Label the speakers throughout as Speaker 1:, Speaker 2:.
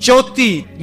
Speaker 1: 34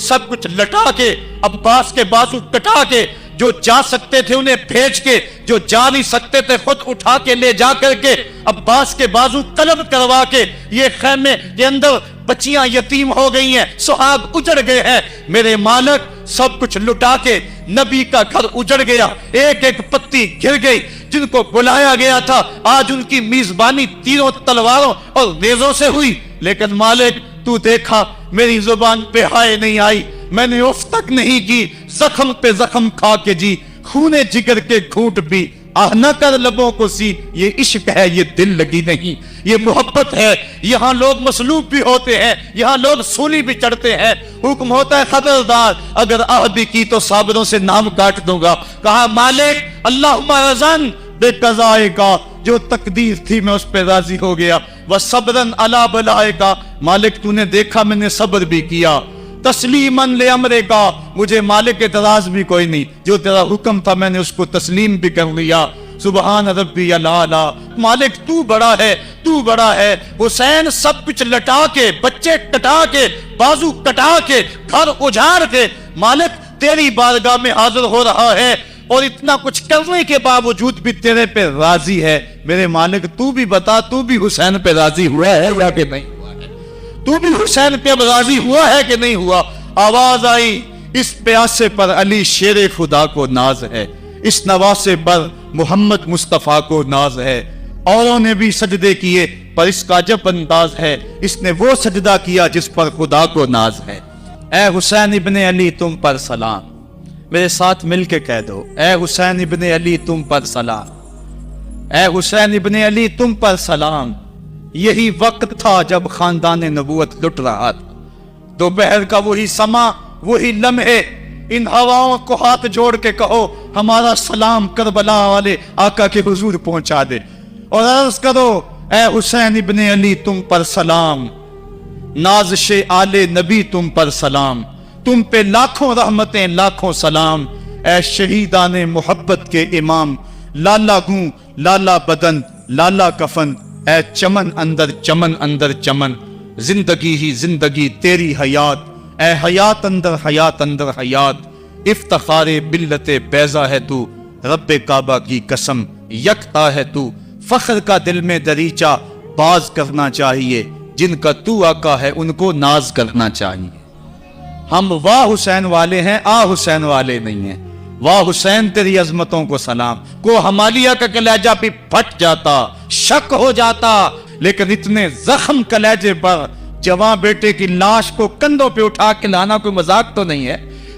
Speaker 1: سب کچھ لٹا کے، عباس کے بازو کٹا کے، جو جا سکتے تھے انہیں بھیج کے، جو جا نہیں سکتے تھے خود اٹھا کے لے جا کر کے عباس کے بازو قلم کروا کے، یہ خیمے کے اندر بچیاں یتیم ہو گئی ہیں، سہاگ اجڑ گئے ہیں، میرے مالک سب کچھ لٹا کے نبی کا گھر اجڑ گیا، ایک ایک پتی گر گئی، جن کو بلایا گیا تھا آج ان کی میزبانی تیروں تلواروں اور نیزوں سے ہوئی، لیکن مالک تو دیکھا میری زبان پہ ہائے نہیں آئی، میں نے اف تک نہیں کی، زخم پہ زخم کھا کے جی، خونے جگر کے گھونٹ بھی آہ نہ کر لبوں کو سی، یہ عشق ہے یہ دل لگی نہیں، یہ محبت ہے، یہاں لوگ مصلوب بھی ہوتے ہیں، یہاں لوگ سولی بھی چڑھتے ہیں، حکم ہوتا ہے خبردار اگر آہ بھی کی تو صابروں سے نام کاٹ دوں گا، کہا مالک اللہم رضن بے قضائے کا، جو تقدیر تھی میں اس پہ راضی ہو گیا، وصبرن علی بلائے کا، مالک تو نے دیکھا میں نے صبر بھی کیا، تسلیماً لے امرے کا، مجھے مالک اعتراض بھی کوئی نہیں، جو تیرا حکم تھا میں نے اس کو تسلیم بھی کر لیا، سبحان ربی الاعلی، مالک تو بڑا ہے، تو بڑا ہے، حسین سب کچھ لٹا کے، بچے کٹا کے، بازو کٹا کے، گھر اجاڑ کے، مالک تیری بارگاہ میں حاضر ہو رہا ہے، اور اتنا کچھ کرنے کے باوجود بھی تیرے پہ راضی ہے، میرے مالک تو بھی بتا، تو بھی حسین پہ راضی ہوا ہے یا کہ نہیں ہوا ہے؟ تو بھی حسین پہ راضی ہوا ہے کہ نہیں ہوا؟ آواز آئی اس پیاسے پر علی شیر خدا کو ناز ہے، اس نواسے پر محمد مصطفیٰ کو ناز ہے، اوروں نے بھی سجدے کیے پر اس کا جب انداز ہے، اس نے وہ سجدہ کیا جس پر خدا کو ناز ہے۔ اے حسین ابن علی تم پر سلام، میرے ساتھ مل کے کہہ دو، اے حسین ابن علی تم پر سلام، اے حسین ابن علی تم پر سلام، یہی وقت تھا جب خاندان نبوت لٹ رہا تھا، دوپہر کا وہی سما، وہی لمحے، ان ہواؤں کو ہاتھ جوڑ کے کہو ہمارا سلام کربلا والے آقا کے حضور پہنچا دے، اور عرض کرو اے حسین ابن علی تم پر سلام، نازش آل نبی تم پر سلام، تم پہ لاکھوں رحمتیں لاکھوں سلام، اے شہیدان محبت کے امام، لالا گوں لالا بدن لالا کفن، اے چمن اندر چمن، زندگی ہی زندگی تیری حیات، اے حیات اندر حیات، افتخار ملت بیضا ہے تو، رب کعبہ کی قسم یکتا ہے تو، فخر کا دل میں دریچہ باز کرنا چاہیے، جن کا تو آقا ہے ان کو ناز کرنا چاہیے۔ ہم واہ حسین والے ہیں، آ حسین والے نہیں ہیں، واہ حسین تیری عظمتوں کو سلام، کو ہمالیہ کا کلیجہ بھی پھٹ جاتا، شک ہو جاتا، لیکن اتنے زخم کلیجے پر جوان بیٹے کی لاش کو کندھوں پہ اٹھا کے لانا کوئی مذاق تو نہیں ہے۔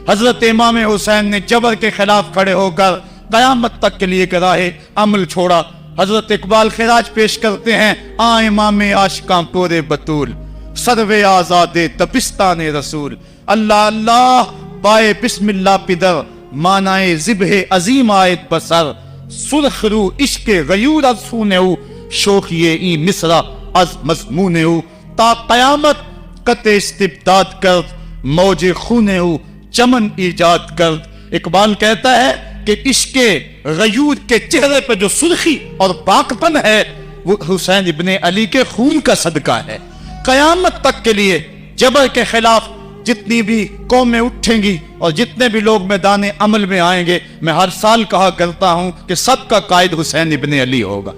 Speaker 1: حضرت امام حسین نے جبر کے خلاف کھڑے ہو کر قیامت تک کے لیے راہ عمل چھوڑا۔ حضرت اقبال خراج پیش کرتے ہیں، آ امام عاشقاں پورے بطول، سروے آزاد تپستان رسول، اللہ اللہ پائے بسم اللہ پدر، مانائے ذبح عظیم آیت بسر، سرخ رو عشق غیور از سونہو، شوخی ای مصرع از مضمونہو، تا قیامت قطع استبداد کرد، موج خونہو چمن ایجاد کرد۔ اقبال کہتا ہے کہ عشق غیور کے چہرے پہ جو سرخی اور پاکپن ہے وہ حسین ابن علی کے خون کا صدقہ ہے۔ قیامت تک کے لیے جبر کے خلاف جتنی بھی قومیں اٹھیں گی اور جتنے بھی لوگ میدان عمل میں آئیں گے، میں ہر سال کہا کرتا ہوں کہ سب کا قائد حسین ابن علی ہوگا۔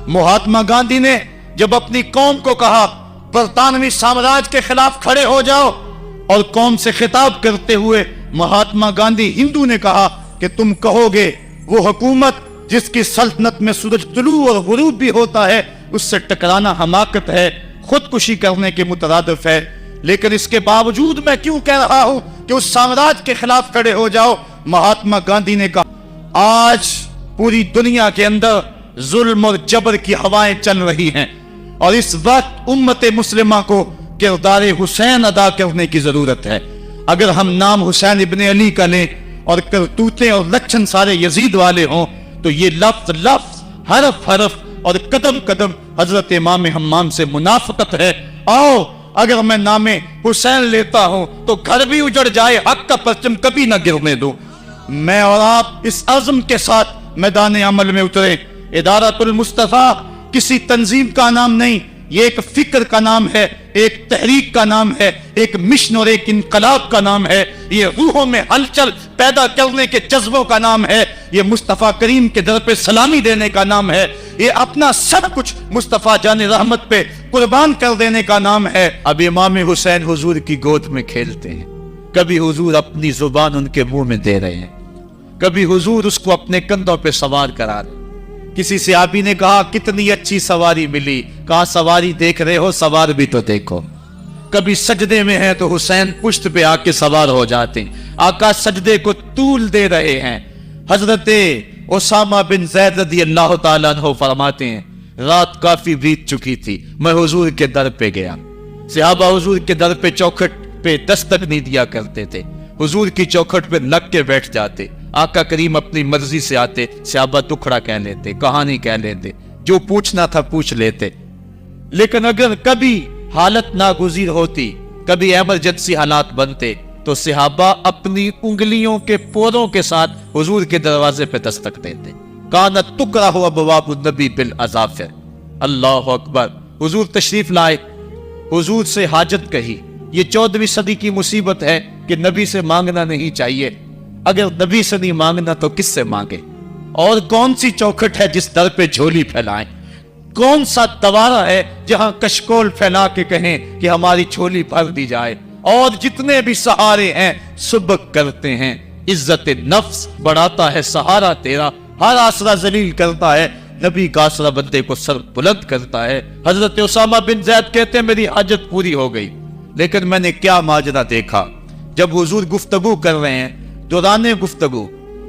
Speaker 1: مہاتما گاندھی نے جب اپنی قوم کو کہا برطانوی سامراج کے خلاف کھڑے ہو جاؤ، اور قوم سے خطاب کرتے ہوئے مہاتما گاندھی ہندو نے کہا کہ تم کہو گے وہ حکومت جس کی سلطنت میں سورج طلوع اور غروب بھی ہوتا ہے، اس سے ٹکرانا حماقت ہے، خودکشی کرنے کے مترادف ہے، لیکن اس کے باوجود میں کیوں کہہ رہا ہوں کہ اس سامراج کے خلاف کھڑے ہو جاؤ؟ مہاتما گاندھی نے کہا آج پوری دنیا کے اندر ظلم اور جبر کی ہوائیں چل رہی ہیں، اور اس وقت امت مسلمہ کو کردار حسین ادا کرنے کی ضرورت ہے۔ اگر ہم نام حسین ابن علی کا لیں اور کرتوتیں اور لچھن سارے یزید والے ہوں تو یہ لفظ لفظ، حرف حرف اور قدم قدم حضرت امام حمام سے منافقت ہے۔ آؤ اگر میں نام حسین لیتا ہوں تو گھر بھی اجڑ جائے، حق کا پرچم کبھی نہ گرنے دوں۔ میں اور آپ اس عزم کے ساتھ میدان عمل میں اترے۔ ادارۃ المصطفیٰ کسی تنظیم کا نام نہیں، یہ ایک فکر کا نام ہے، ایک تحریک کا نام ہے، ایک مشن اور ایک انقلاب کا نام ہے، یہ روحوں میں ہلچل پیدا کرنے کے جذبوں کا نام ہے، یہ مصطفیٰ کریم کے در پہ سلامی دینے کا نام ہے، یہ اپنا سب کچھ مصطفیٰ جان رحمت پہ قربان کر دینے کا نام ہے۔ اب امام حسین حضور کی گود میں کھیلتے ہیں، کبھی حضور اپنی زبان ان کے منہ میں دے رہے ہیں، کبھی حضور اس کو اپنے کندھوں پہ سوار کرا رہے ہیں۔ کسی صحابی نے کہا کتنی اچھی سواری ملی، کہا سواری دیکھ رہے ہو، سوار بھی تو دیکھو۔ کبھی سجدے میں ہے تو حسین پشت پہ آ کے سوار ہو جاتے ہیں، آقا سجدے کو طول دے رہے ہیں۔ حضرت اسامہ بن زید رضی اللہ تعالیٰ عنہ فرماتے ہیں رات کافی بیت چکی تھی، میں حضور کے در پہ گیا۔ صحابہ حضور کے در پہ چوکھٹ پہ دستک نہیں دیا کرتے تھے، حضور کی چوکھٹ پہ لگ کے بیٹھ جاتے۔ آقا کریم اپنی مرضی سے آتے، صحابہ ٹکڑا کہہ لیتے، کہانی کہہ لیتے، جو پوچھنا تھا پوچھ لیتے۔ لیکن اگر کبھی حالت ناگزیر ہوتی، کبھی ایمرجنسی حالات بنتے، تو صحابہ اپنی انگلیوں کے پوروں کے ساتھ حضور کے دروازے پہ دستک دیتے۔ کانت تکرہ ابواب النبی بالاظافر۔ اللہ اکبر۔ حضور تشریف لائے، حضور سے حاجت کہی۔ یہ 14ویں صدی کی مصیبت ہے کہ نبی سے مانگنا نہیں چاہیے، اگر نبی سے نہیں مانگنا تو کس سے مانگے؟ اور کون سی چوکھٹ ہے جس در پہ جھولی پھیلائیں؟ کون سا دوارہ ہے جہاں کشکول پھیلا کے کہیں کہ ہماری جھولی بھر دی جائے؟ اور جتنے بھی سہارے ہیں سبک کرتے ہیں، عزت نفس بڑھاتا ہے سہارا تیرا، ہر آسرا ذلیل کرتا ہے، نبی کا آسرا بندے کو سر بلند کرتا ہے۔ حضرت اسامہ بن زید کہتے ہیں میری حاجت پوری ہو گئی، لیکن میں نے کیا ماجرا دیکھا، جب حضور گفتگو کر رہے ہیں، دوران گفتگو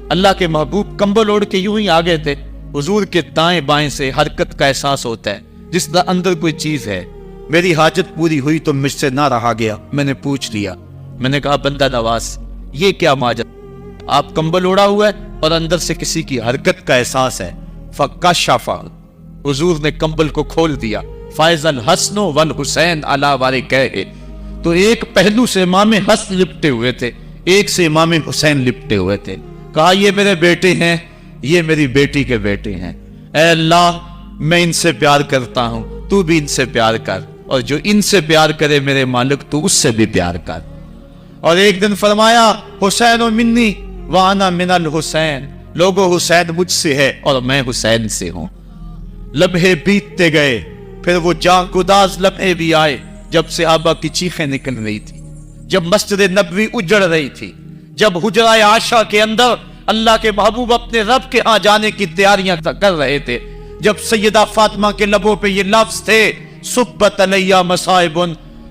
Speaker 1: اللہ کے محبوب کمبل اوڑھ کے یوں ہی آگے تھے، حضور کے دائیں بائیں سے حرکت کا احساس ہوتا ہے، جس طرح اندر کوئی چیز ہے۔ میری حاجت پوری ہوئی تو مجھ سے نہ رہا گیا، میں نے پوچھ لیا، میں نے کہا بندہ نواز یہ کیا ماجرا؟ آپ کمبل اوڑھا ہوا ہے اور اندر سے کسی کی حرکت کا احساس ہے۔ فکشف، حضور نے کمبل کو کھول دیا، فائز الحسن والحسین علی وارکیہ، تو ایک پہلو سے امام حسن لپٹے ہوئے تھے، ایک سے امام حسین لپٹے ہوئے تھے۔ کہا یہ میرے بیٹے ہیں، یہ میری بیٹی کے بیٹے ہیں، اے اللہ میں ان سے پیار کرتا ہوں، تو بھی ان سے پیار کر، اور جو ان سے پیار کرے میرے مالک تو اس سے بھی پیار کر۔ اور ایک دن فرمایا حسین منی وانا من الحسین، لوگو حسین مجھ سے ہے اور میں حسین سے ہوں۔ لمحے بیتتے گئے، پھر وہ جاں گداز لمحے بھی آئے جب صحابہ کی چیخیں نکل رہی تھی، جب مسجد نبوی اجڑ رہی تھی، جب حجرہ عائشہ کے اندر اللہ کے محبوب اپنے رب کے ہاں جانے کی تیاریاں کر رہے تھے، جب سیدہ فاطمہ کے لبوں پہ یہ لفظ تھے سبت علیہ مصائب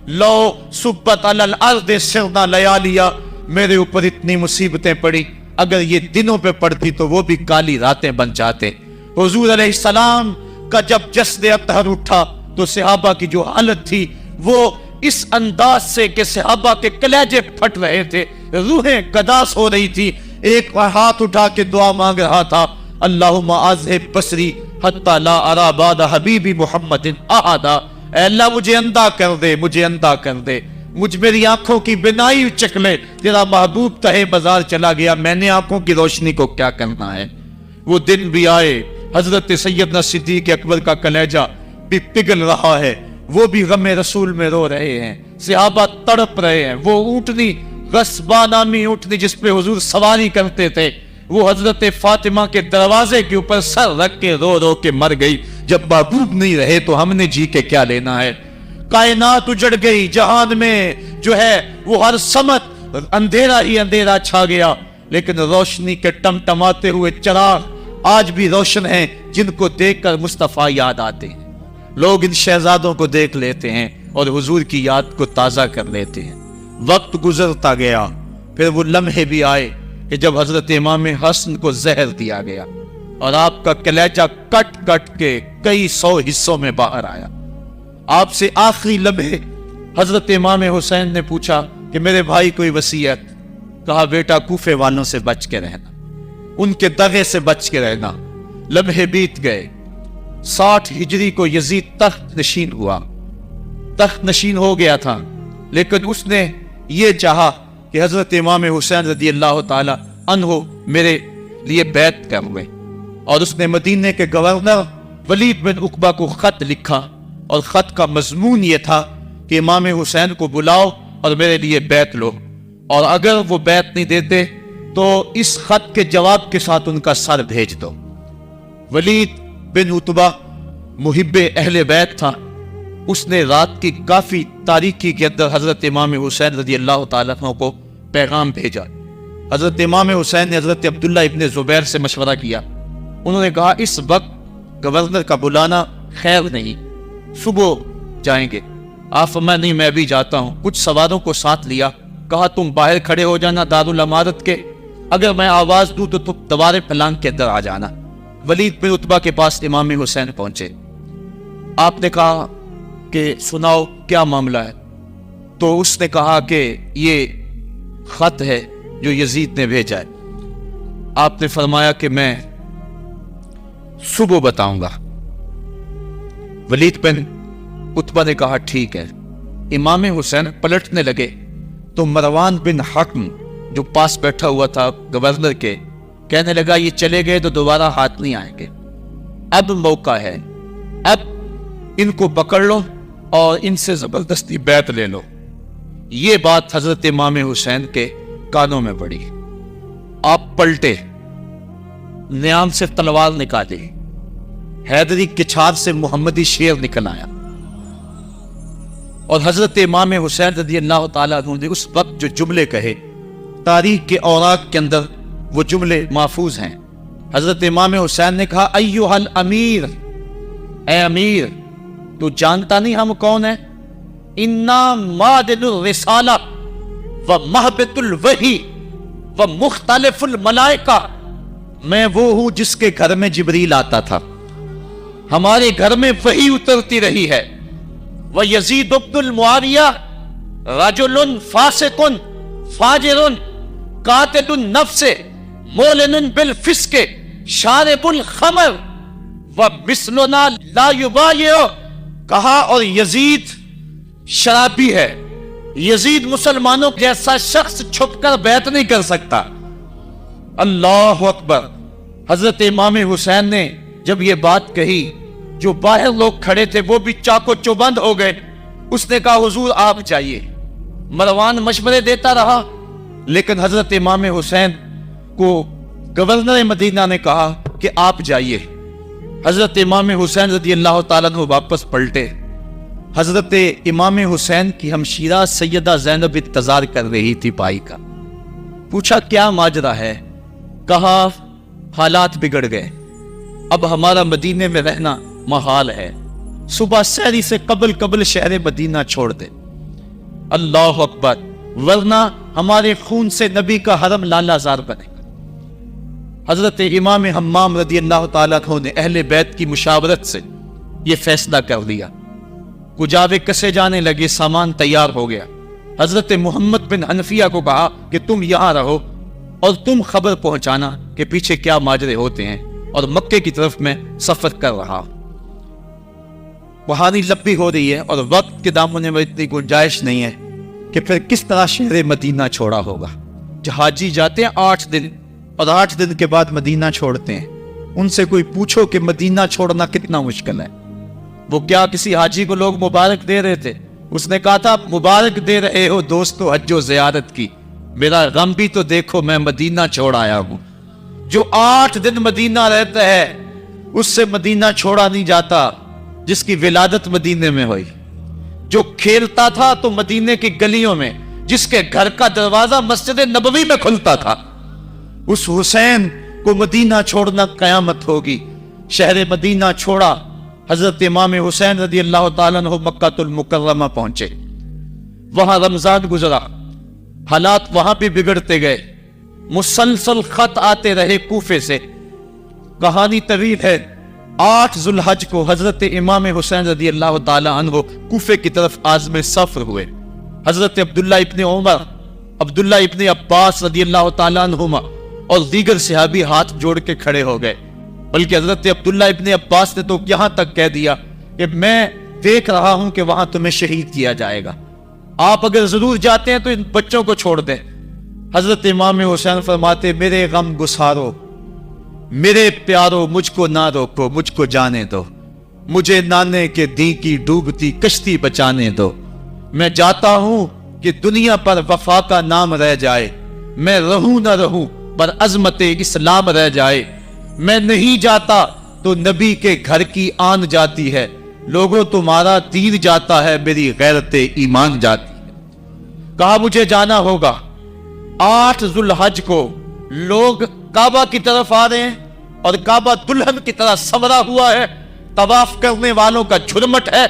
Speaker 1: لو سبت علی الارض سرنا لیالیا، میرے اوپر اتنی مصیبتیں پڑی، اگر یہ دنوں پہ پڑتی تو وہ بھی کالی راتیں بن جاتے۔ حضور علیہ السلام کا جب جسد اطہر اٹھا تو صحابہ کی جو حالت تھی وہ اس انداز سے کہ صحابہ کے کلیجے پھٹ رہے تھے، روحیں گداس ہو رہی تھی۔ ایک ہاتھ اٹھا کے دعا مانگ رہا تھا، اللہم اذہب بصری حتی لا ارا بعد حبیبی محمد احدا، اے اللہ مجھے اندھا کر دے، مجھے اندھا کر دے، مجھ میری آنکھوں کی بینائی چک لے، تیرا محبوب تہے بازار چلا گیا، میں نے آنکھوں کی روشنی کو کیا کرنا ہے۔ وہ دن بھی آئے، حضرت سیدنا صدیق اکبر کا کلیجہ بھی پگھل رہا ہے، وہ بھی غم رسول میں رو رہے ہیں، صحابہ تڑپ رہے ہیں۔ وہ اونٹنی غصبہ نامی اونٹنی جس پہ حضور سواری کرتے تھے، وہ حضرت فاطمہ کے دروازے کے اوپر سر رکھ کے رو رو کے مر گئی۔ جب محبوب نہیں رہے تو ہم نے جی کے کیا لینا ہے؟ کائنات اجڑ گئی، جہان میں جو ہے وہ ہر سمت اندھیرا ہی اندھیرا چھا گیا، لیکن روشنی کے ٹمٹماتے ہوئے چراغ آج بھی روشن ہیں، جن کو دیکھ کر مصطفیٰ یاد آتے ہیں۔ لوگ ان شہزادوں کو دیکھ لیتے ہیں اور حضور کی یاد کو تازہ کر لیتے ہیں۔ وقت گزرتا گیا، پھر وہ لمحے بھی آئے کہ جب حضرت امام حسن کو زہر دیا گیا اور آپ کا کلیجہ کٹ کٹ کے کئی سو حصوں میں باہر آیا۔ آپ سے آخری لمحے حضرت امام حسین نے پوچھا کہ میرے بھائی کوئی وصیت؟ کہا بیٹا کوفے والوں سے بچ کے رہنا، ان کے دغے سے بچ کے رہنا۔ لمحے بیت گئے، 60 ہجری کو یزید تخت نشین ہوا، تخت نشین ہو گیا تھا، لیکن اس نے یہ چاہا کہ حضرت امام حسین رضی اللہ تعالی عنہ میرے لیے بیعت کر لیں، اور اس نے مدینے کے گورنر ولید بن عقبہ کو خط لکھا اور خط کا مضمون یہ تھا کہ امام حسین کو بلاؤ اور میرے لیے بیعت لو، اور اگر وہ بیعت نہیں دیتے تو اس خط کے جواب کے ساتھ ان کا سر بھیج دو۔ ولید بن عتبہ محب اہل بیت تھا، اس نے رات کی کافی تاریکی کے اندر حضرت امام حسین رضی اللہ تعالیٰ عنہ کو پیغام بھیجا۔ حضرت امام حسین نے حضرت عبداللہ ابن زبیر سے مشورہ کیا، انہوں نے کہا اس وقت گورنر کا بلانا خیر نہیں، صبح جائیں گے۔ آپ فرمایا نہیں میں بھی جاتا ہوں۔ کچھ سواروں کو ساتھ لیا، کہا تم باہر کھڑے ہو جانا دارالامارت کے، اگر میں آواز دوں تو تم دوبارے پلانگ کے اندر آ جانا۔ ولید بن عتبہ کے پاس امام حسین پہنچے، آپ نے کہا کہ سناؤ کیا معاملہ ہے؟ تو اس نے کہا کہ یہ خط ہے جو یزید نے بھیجا ہے۔ آپ نے فرمایا کہ میں صبح بتاؤں گا۔ ولید بن عتبہ نے کہا ٹھیک ہے۔ امام حسین پلٹنے لگے تو مروان بن حکم جو پاس بیٹھا ہوا تھا گورنر کے، کہنے لگا یہ چلے گئے تو دوبارہ ہاتھ نہیں آئیں گے، اب موقع ہے، اب ان کو پکڑ لو اور ان سے زبردستی بیعت لے لو۔ یہ بات حضرت امام حسین کے کانوں میں پڑی، آپ پلٹے، نیام سے تلوار نکالی، حیدری کچھار سے محمدی شیر نکل آیا، اور حضرت امام حسین رضی اللہ تعالیٰ عنہ نے اس وقت جو جملے کہے، تاریخ کے اوراق کے اندر وہ جملے محفوظ ہیں۔ حضرت امام حسین نے کہا ایھا الامیر، اے امیر تو جانتا نہیں ہم کون ہیں؟ انا مادن الرسالہ و محبت الوحی و مختلف الملائکہ، میں وہ ہوں جس کے گھر میں جبریل آتا تھا، ہمارے گھر میں وحی اترتی رہی ہے۔ وَيَزِيدُ بْنُ الْمُعَاوِيَةِ رَجُلٌ فَاسِقٌ فَاجِرٌ قَاتِلُ النَّفْسِ مُعْلِنٌ بِالْفِسْقِ شَارِبُ الْخَمْرِ وَمِثْلُنَا لَا يُبَايِعُ، کہا اور یزید شرابی ہے، یزید مسلمانوں جیسا شخص چھپ کر بیعت نہیں کر سکتا۔ اللہ اکبر۔ حضرت امام حسین نے جب یہ بات کہی، جو باہر لوگ کھڑے تھے وہ بھی چاقو چوبند ہو گئے۔ اس نے کہا حضور آپ جائیے۔ مروان مشورے دیتا رہا، لیکن حضرت امام حسین کو گورنر مدینہ نے کہا کہ آپ جائیے۔ حضرت امام حسین رضی اللہ تعالیٰ عنہ واپس پلٹے۔ حضرت امام حسین کی ہمشیرہ سیدہ زینب انتظار کر رہی تھی پائی کا۔ پوچھا کیا ماجرا ہے؟ کہا حالات بگڑ گئے، اب ہمارا مدینے میں رہنا محال ہے، صبح سحری سے قبل شہر مدینہ چھوڑ دے۔ اللہ اکبر، ورنہ ہمارے خون سے نبی کا حرم لالا زار بنے گا۔ حضرت امام حمام رضی اللہ تعالیٰ عنہ نے اہل بیت کی مشاورت سے یہ فیصلہ کر لیا۔ کجاوے کسے جانے لگے، سامان تیار ہو گیا۔ حضرت محمد بن حنفیہ کو کہا کہ تم یہاں رہو اور تم خبر پہنچانا کہ پیچھے کیا ماجرے ہوتے ہیں، اور مکے کی طرف میں سفر کر رہا ہوں۔ کہانی لمبی ہو رہی ہے اور وقت کے دامن میں اتنی گنجائش نہیں ہے کہ پھر کس طرح شہر مدینہ چھوڑا ہوگا۔ حاجی جاتے ہیں 8 دن اور 8 دن کے بعد مدینہ چھوڑتے ہیں، ان سے کوئی پوچھو کہ مدینہ چھوڑنا کتنا مشکل ہے۔ وہ کیا کسی حاجی کو لوگ مبارک دے رہے تھے؟ اس نے کہا تھا مبارک دے رہے ہو دوستو حج و زیارت کی، میرا غم بھی تو دیکھو، میں مدینہ چھوڑ آیا ہوں۔ جو 8 دن مدینہ رہتا ہے اس سے مدینہ چھوڑا نہیں جاتا جس کی ولادت مدینے میں ہوئی، جو کھیلتا تھا تو مدینے کی گلیوں میں، جس کے گھر کا دروازہ مسجد نبوی میں کھلتا تھا، اس حسین کو مدینہ چھوڑنا قیامت ہوگی۔ شہر مدینہ چھوڑا، حضرت امام حسین رضی اللہ تعالیٰ عنہ مکہ المکرمہ پہنچے، وہاں رمضان گزرا، حالات وہاں بھی بگڑتے گئے، مسلسل خط آتے رہے کوفے سے۔ کہانی طویل ہے۔ 8 ذو الحج کو حضرت امام حسین رضی اللہ تعالیٰ عنہ کوفے کی طرف عازم سفر ہوئے۔ حضرت عبداللہ ابن عمر، عبداللہ ابن عباس رضی اللہ تعالیٰ عنہما اور دیگر صحابی ہاتھ جوڑ کے کھڑے ہو گئے، بلکہ حضرت عبداللہ ابن عباس نے تو یہاں تک کہہ دیا کہ میں دیکھ رہا ہوں کہ وہاں تمہیں شہید کیا جائے گا، آپ اگر ضرور جاتے ہیں تو ان بچوں کو چھوڑ دیں۔ حضرت امام حسین فرماتے میرے غم گسارو، میرے پیارو، مجھ کو نہ روکو، مجھ کو جانے دو، مجھے نانے کے دی کی ڈوبتی کشتی بچانے دو. میں جاتا ہوں کہ دنیا پر وفا کا نام رہ جائے. میں رہوں نہ رہوں پر عظمت اسلام رہ جائے. میں نہیں جاتا تو نبی کے گھر کی آن جاتی ہے. لوگوں تمہارا تیر جاتا ہے, میری غیرت ایمان جاتی ہے. کہا مجھے جانا ہوگا. 8 ذوالحج کو لوگ کعبہ کی طرف آ رہے ہیں اور کعبہ دلہن کی طرح سنورا ہوا ہے. طواف کرنے والوں کا جھرمٹ ہے.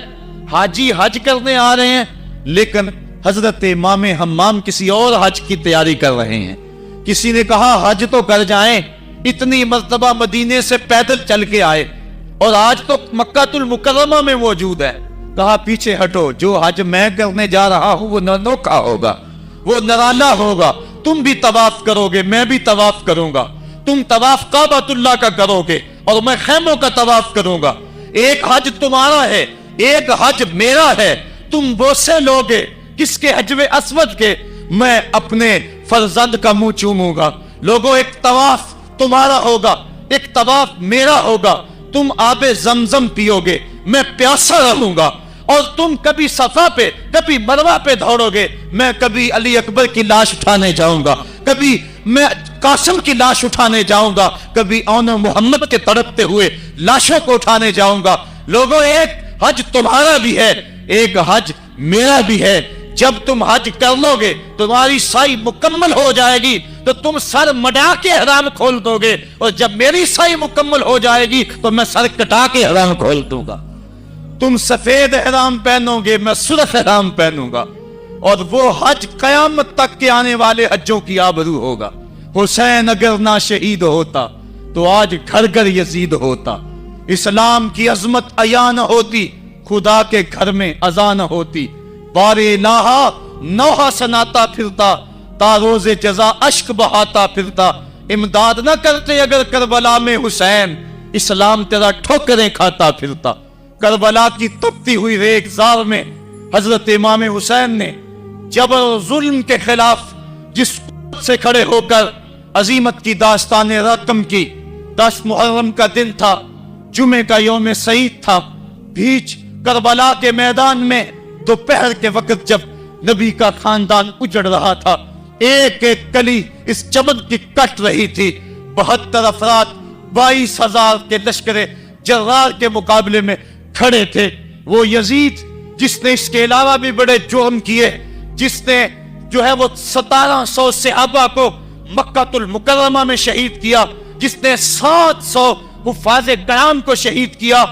Speaker 1: حاجی حج کرنے آ رہے ہیں, لیکن حضرت امام حمام کسی اور حج کی تیاری کر رہے ہیں. کسی نے کہا حج تو کر جائیں, اتنی مرتبہ مدینے سے پیدل چل کے آئے اور آج تو مکہ المکرمہ میں موجود ہے. کہا پیچھے ہٹو, جو حج میں کرنے جا رہا ہوں وہ ننوکھا ہوگا, وہ نرالا ہوگا. تم بھی طواف کرو گے, میں بھی طواف کروں گا. تم طواف کعبۃ اللہ کا کرو گے اور میں خیموں کا طواف کروں گا. ایک حج تمہارا ہے, ایک حج میرا ہے. تم بوسے لوگے کس کے حجر اسود کے, میں اپنے فرزند کا منہ چوموں گا. لوگوں ایک طواف تمہارا ہوگا, ایک طواف میرا ہوگا. تم آب زمزم پیو گے, میں پیاسا رہوں گا. اور تم کبھی صفا پہ کبھی مروہ پہ دوڑو گے, میں کبھی علی اکبر کی لاش اٹھانے جاؤں گا, کبھی میں قاسم کی لاش اٹھانے جاؤں گا, کبھی اون محمد کے تڑپتے ہوئے لاشوں کو اٹھانے جاؤں گا. لوگوں ایک حج تمہارا بھی ہے, ایک حج میرا بھی ہے. جب تم حج کر لو گے تمہاری سائی مکمل ہو جائے گی تو تم سر مڈا کے احرام کھول دو گے, اور جب میری سائی مکمل ہو جائے گی تو میں سر کٹا کے احرام کھول دوں گا. تم سفید احرام پہنو گے, میں سرخ احرام پہنوں گا. اور وہ حج قیامت تک کے آنے والے حجوں کی آبرو ہوگا. حسین اگر نہ شہید ہوتا تو آج گھر گھر یزید ہوتا. اسلام کی عظمت عیاں نہ ہوتی, خدا کے گھر میں اذان نہ ہوتی. بار الہا نوحہ سناتا پھرتا, تا روز جزا اشک بہاتا پھرتا. امداد نہ کرتے اگر کربلا میں حسین, اسلام تیرا ٹھوکریں کھاتا پھرتا. کربلا کی تپتی ہوئی ریگزار میں حضرت امام حسین نے جبر و ظلم کے خلاف جس سے کھڑے ہو کر عظیمت کی داستان رقم کی. 10 محرم کا دن تھا, جمعے کا یوم سعید تھا. بیچ کربلا کے میدان میں دوپہر کے وقت جب نبی کا خاندان اجڑ رہا تھا, ایک ایک کلی اس چمن کی کٹ رہی تھی. 72 افراد 22,000 کے لشکر جرار کے مقابلے میں کھڑے تھے. وہ یزید جس نے اس کے علاوہ بھی بڑے جرم کیے, جس نے جو ہے وہ 1700 صحابہ کو مکہ المکرمہ میں شہید کیا, جس نے 700 حفاظ کرام کو شہید کیا,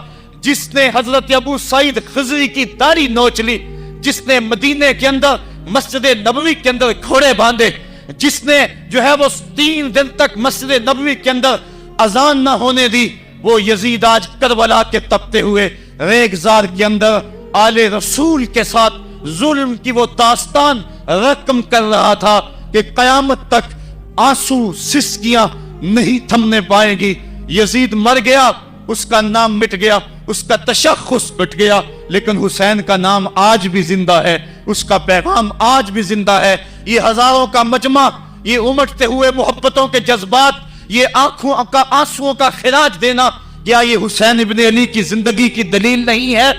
Speaker 1: جس نے حضرت ابو سعید خضری کی داڑھی نوچ لی, جس نے مدینے کے اندر مسجد نبوی کے اندر گھوڑے باندھے, جس نے جو ہے وہ 3 دن تک مسجد نبوی کے اندر اذان نہ ہونے دی, وہ یزید آج کربلا کے تپتے ہوئے ریگزار کے اندر آل رسول کے ساتھ ظلم کی وہ داستان رقم کر رہا تھا کہ قیامت تک آنسو سسکیاں نہیں تھمنے پائیں گی. یزید مر گیا, اس کا نام مٹ گیا, اس کا تشخص مٹ گیا, لیکن حسین کا نام آج بھی زندہ ہے, اس کا پیغام آج بھی زندہ ہے. یہ ہزاروں کا مجمع, یہ امٹتے ہوئے محبتوں کے جذبات, یہ آنکھوں کا آنسوؤں کا خراج دینا, کیا یہ حسین ابن علی کی زندگی کی دلیل نہیں ہے؟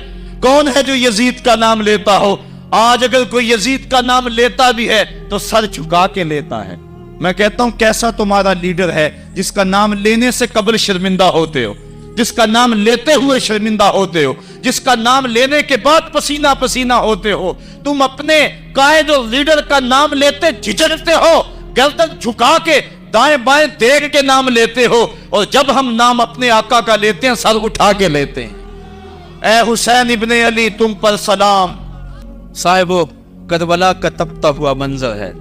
Speaker 1: کون ہے جو یزید کا نام لیتا ہو؟ آج اگر کوئی یزید کا نام لیتا بھی ہے تو سر جھکا کے لیتا ہے. میں کہتا ہوں کیسا تمہارا لیڈر ہے جس کا نام لینے سے قبل شرمندہ ہوتے ہو, جس کا نام لیتے ہوئے شرمندہ ہوتے ہو, جس کا نام لینے کے بعد پسینہ پسینہ ہوتے ہو. تم اپنے قائد اور لیڈر کا نام لیتے جھجکتے ہو, گردن جھکا کے دائیں بائیں دیکھ کے نام لیتے ہو, اور جب ہم نام اپنے آقا کا لیتے ہیں سر اٹھا کے لیتے ہیں. اے حسین ابن علی تم پر سلام. صاحبو, کربلا کا تپتا ہوا منظر ہے,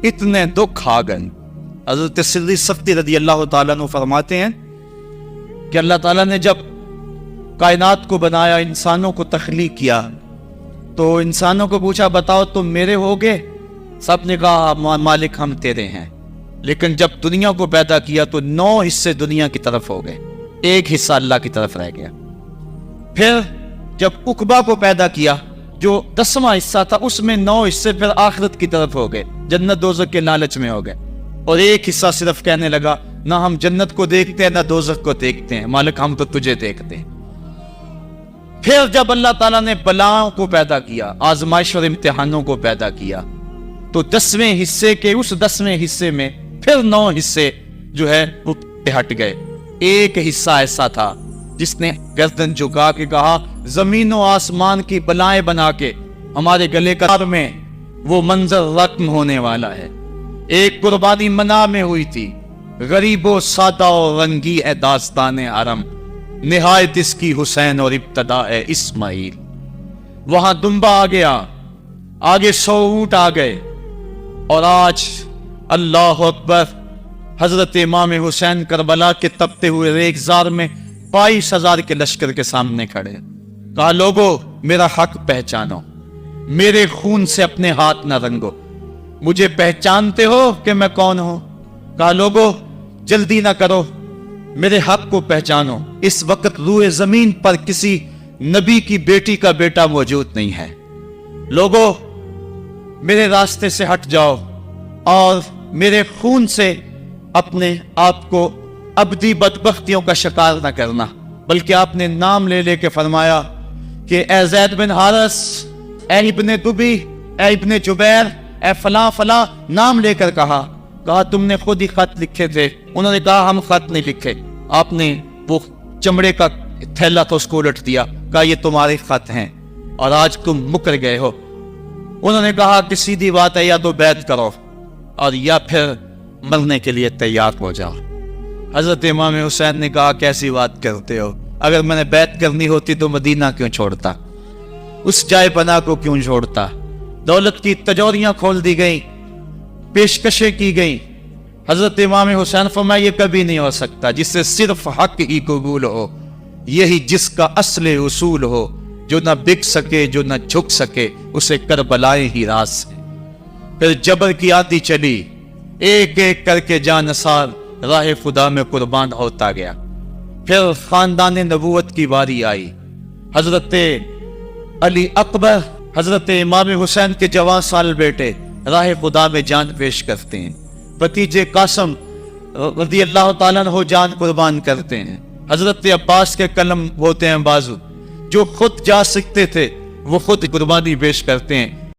Speaker 1: اتنے دکھ آ گئے. حضرت سری سفتی رضی اللہ تعالیٰ عنہ فرماتے ہیں کہ اللہ تعالیٰ نے جب کائنات کو بنایا, انسانوں کو تخلیق کیا, تو انسانوں کو پوچھا بتاؤ تم میرے ہوگے؟ سب نے کہا مالک ہم تیرے ہیں. لیکن جب دنیا کو پیدا کیا تو 9 حصے دنیا کی طرف ہو گئے, ایک حصہ اللہ کی طرف رہ گیا. پھر جب عقبہ کو پیدا کیا جو 10واں حصہ تھا, اس میں 9 حصے پھر آخرت کی طرف ہو گئے, جنت دوزخ کے لالچ میں ہو گئے, اور ایک حصہ صرف کہنے لگا نہ ہم جنت کو دیکھتے ہیں نہ دوزخ کو دیکھتے ہیں, مالک ہم تو تجھے دیکھتے ہیں. پھر جب اللہ تعالیٰ نے بلاؤں کو پیدا کیا، آزمائش اور امتحانوں کو پیدا کیا، تو 10ویں حصے کے اس 10ویں حصے میں پھر 9 حصے جو ہے وہ ہٹ گئے۔ ایک حصہ ایسا تھا جس نے گردن جھکا کے کہا زمین و آسمان کی بلائیں بنا کے ہمارے گلے کا میں وہ منظر رقم ہونے والا ہے۔ ایک قربانی منا میں ہوئی تھی، غریب و سادہ اور رنگی ہے داستان حرم، نہایت اس کی حسین اور ابتدا ہے اسماعیل۔ وہاں دمبا آ گیا، آگے 100 اونٹ آ گئے، اور آج اللہ اکبر حضرت امام حسین کربلا کے تپتے ہوئے ریگزار میں 22,000 کے لشکر کے سامنے کھڑے۔ کہا لوگو میرا حق پہچانو، میرے خون سے اپنے ہاتھ نہ رنگو، مجھے پہچانتے ہو کہ میں کون ہوں؟ کہا لوگو جلدی نہ کرو، میرے حق کو پہچانو، اس وقت روئے زمین پر کسی نبی کی بیٹی کا بیٹا موجود نہیں ہے، لوگو میرے راستے سے ہٹ جاؤ اور میرے خون سے اپنے آپ کو ابدی بدبختیوں کا شکار نہ کرنا۔ بلکہ آپ نے نام لے لے کے فرمایا کہ اے زید بن حارث، اے ابن دبی، اے ابن جبیر، اے فلاں فلاں، نام لے کر کہا تم نے خود ہی خط لکھے تھے۔ انہوں نے کہا ہم خط نہیں لکھے۔ آپ نے وہ چمڑے کا تھیلا تو اس کو الٹ دیا، کہا یہ تمہارے خط ہیں اور آج تم مکر گئے ہو۔ انہوں نے کہا کہ سیدھی بات ہے، یا تو بیعت کرو اور یا پھر مرنے کے لیے تیار ہو جاؤ۔ حضرت امام حسین نے کہا کیسی بات کرتے ہو، اگر میں نے بیعت کرنی ہوتی تو مدینہ کیوں چھوڑتا، اس جائے پناہ کو کیوں چھوڑتا؟ دولت کی تجوریاں کھول دی گئیں، پیشکشیں کی گئیں۔ حضرت امام حسین فرمایا یہ کبھی نہیں ہو سکتا، جس سے صرف حق ہی قبول ہو، یہی جس کا اصل اصول ہو، جو نہ بک سکے جو نہ جھک سکے، اسے کربلائیں ہی راز ہے۔ پھر جبر کی آندھی چلی، ایک ایک کر کے جان نثار راہ خدا میں قربان ہوتا گیا۔ پھر خاندان نبوت کی باری آئی، حضرت علی اکبر حضرت امام حسین کے جوان سال بیٹے راہ خدا میں جان پیش کرتے ہیں، بھتیجے قاسم رضی اللہ تعالیٰ عنہ جان قربان کرتے ہیں، حضرت عباس کے قلم ہوتے ہیں بازو، جو خود جا سکتے تھے وہ خود قربانی پیش کرتے ہیں۔